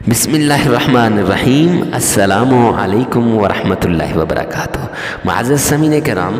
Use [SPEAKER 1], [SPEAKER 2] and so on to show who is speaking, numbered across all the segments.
[SPEAKER 1] بسم اللہ الرحمن الرحیم۔ السلام علیکم ورحمۃ اللہ وبرکاتہ۔ معزز سامعین کرام،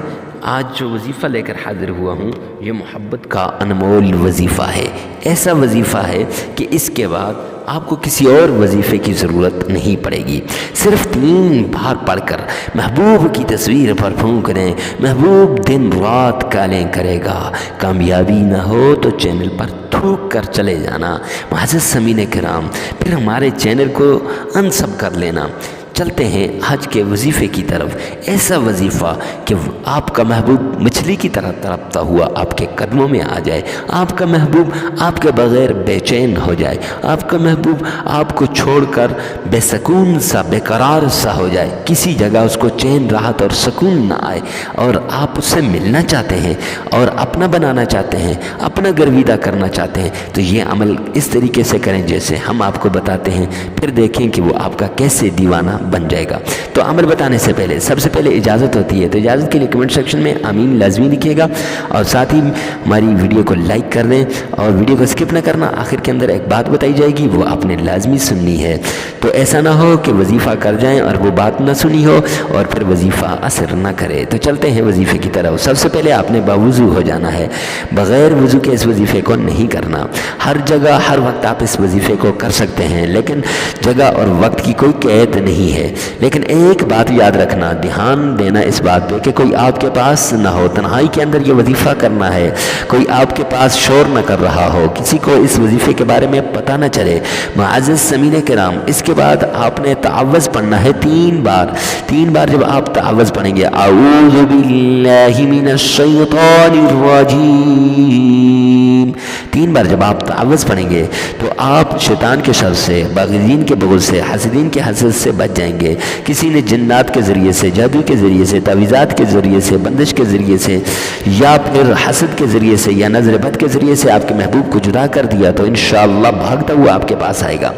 [SPEAKER 1] آج جو وظیفہ لے کر حاضر ہوا ہوں یہ محبت کا انمول وظیفہ ہے۔ ایسا وظیفہ ہے کہ اس کے بعد آپ کو کسی اور وظیفے کی ضرورت نہیں پڑے گی۔ صرف 3 بار پڑھ کر محبوب کی تصویر پر پھونک دیں، محبوب دن رات کالیں کرے گا۔ کامیابی نہ ہو تو چینل پر تھوک کر چلے جانا۔ معزز سامعین کرام، پھر ہمارے چینل کو انسب کر لینا۔ چلتے ہیں آج کے وظیفے کی طرف۔ ایسا وظیفہ کہ آپ کا محبوب مچھلی کی طرح تڑپتا ہوا آپ کے قدموں میں آ جائے، آپ کا محبوب آپ کے بغیر بے چین ہو جائے، آپ کا محبوب آپ کو چھوڑ کر بے سکون سا، بے قرار سا ہو جائے، کسی جگہ اس کو چین راحت اور سکون نہ آئے، اور آپ اس سے ملنا چاہتے ہیں اور اپنا بنانا چاہتے ہیں، اپنا گرویدہ کرنا چاہتے ہیں، تو یہ عمل اس طریقے سے کریں جیسے ہم آپ کو بتاتے ہیں، پھر دیکھیں کہ وہ آپ کا کیسے دیوانہ بن جائے گا۔ تو عمل بتانے سے پہلے سب سے پہلے اجازت ہوتی ہے، تو اجازت کے لیے کمنٹ سیکشن میں آمین لازمی لکھیے گا، اور ساتھ ہی ہماری ویڈیو کو لائک کر دیں اور ویڈیو کو اسکپ نہ کرنا۔ آخر کے اندر ایک بات بتائی جائے گی، وہ آپ نے لازمی سننی ہے، تو ایسا نہ ہو کہ وظیفہ کر جائیں اور وہ بات نہ سنی ہو اور پھر وظیفہ اثر نہ کرے۔ تو چلتے ہیں وظیفے کی طرف۔ سب سے پہلے آپ نے باوضو ہو جانا ہے، بغیر وضو کے اس وظیفے کو نہیں کرنا۔ ہر جگہ ہر وقت آپ اس وظیفے کو کر سکتے ہیں، لیکن جگہ اور وقت کی کوئی قید نہیں ہے۔ لیکن ایک بات یاد رکھنا، دھیان دینا اس بات پہ کہ کوئی آپ کے پاس نہ ہو، تنہائی کے اندر یہ وظیفہ کرنا ہے، کوئی آپ کے پاس شور نہ کر رہا ہو، کسی کو اس وظیفے کے بارے میں پتہ نہ چلے۔ معزز سامعین کرام، اس کے بعد آپ نے تعوذ پڑھنا ہے 3 بار۔ 3 بار جب آپ تعوذ پڑھیں گے، اعوذ باللہ من الشیطان الرجیم، 3 بار جب آپ تعوذ پڑھیں گے تو آپ شیطان کے شر سے، باغیین کے بغض سے، حاسدین کے حسد سے بچ جائیں گے۔ کسی نے جنات کے ذریعے سے، جادو کے ذریعے سے، تعویذات کے ذریعے سے، بندش کے ذریعے سے، یا پھر حسد کے ذریعے سے، یا نظر بد کے ذریعے سے آپ کے محبوب کو جدا کر دیا تو انشاءاللہ بھاگتا ہوا آپ کے پاس آئے گا۔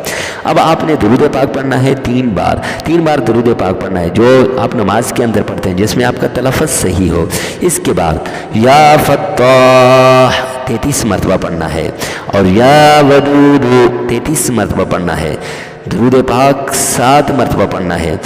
[SPEAKER 1] اب آپ نے درود پاک پڑھنا ہے 3 بار۔ 3 بار درود پاک پڑھنا ہے جو آپ نماز کے اندر پڑھتے ہیں، جس میں آپ کا تلفظ صحیح ہو۔ اس کے بعد یا فتاح 33 مرتبہ پڑھنا ہے، اور یا ودود 33 مرتبہ پڑھنا ہے۔ درود پاک 7 مرتبہ پڑھنا ہے۔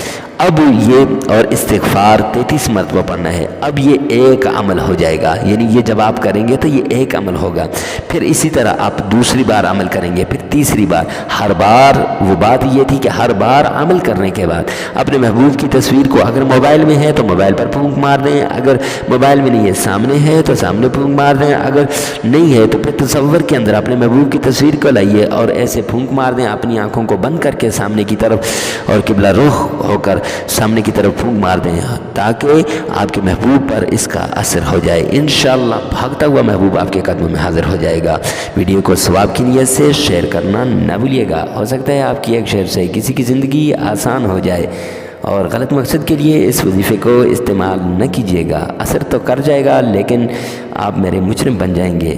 [SPEAKER 1] اب یہ اور استغفار 33 مرتبہ پڑھنا ہے۔ اب یہ ایک عمل ہو جائے گا، یعنی یہ جب آپ کریں گے تو یہ ایک عمل ہوگا۔ پھر اسی طرح آپ دوسری بار عمل کریں گے، پھر تیسری بار۔ ہر بار وہ بات یہ تھی کہ ہر بار عمل کرنے کے بعد اپنے محبوب کی تصویر کو، اگر موبائل میں ہے تو موبائل پر پھونک مار دیں، اگر موبائل میں نہیں ہے سامنے ہے تو سامنے پھونک مار دیں، اگر نہیں ہے تو پھر تصور کے اندر اپنے محبوب کی تصویر کو لائیے اور ایسے پھونک مار دیں، اپنی آنکھوں کو بند کر کے سامنے کی طرف اور قبلہ رخ ہو کر سامنے کی طرف پھونک مار دیں، تاکہ آپ کے محبوب پر اس کا اثر ہو جائے۔ انشاءاللہ بھاگتا ہوا محبوب آپ کے قدموں میں حاضر ہو جائے گا۔ ویڈیو کو ثواب کی نیت سے شیئر کرنا نہ بھولیے گا، ہو سکتا ہے آپ کی ایک شیئر سے کسی کی زندگی آسان ہو جائے، اور غلط مقصد کے لیے اس وظیفے کو استعمال نہ کیجیے گا۔ اثر تو کر جائے گا لیکن آپ میرے مجرم بن جائیں گے۔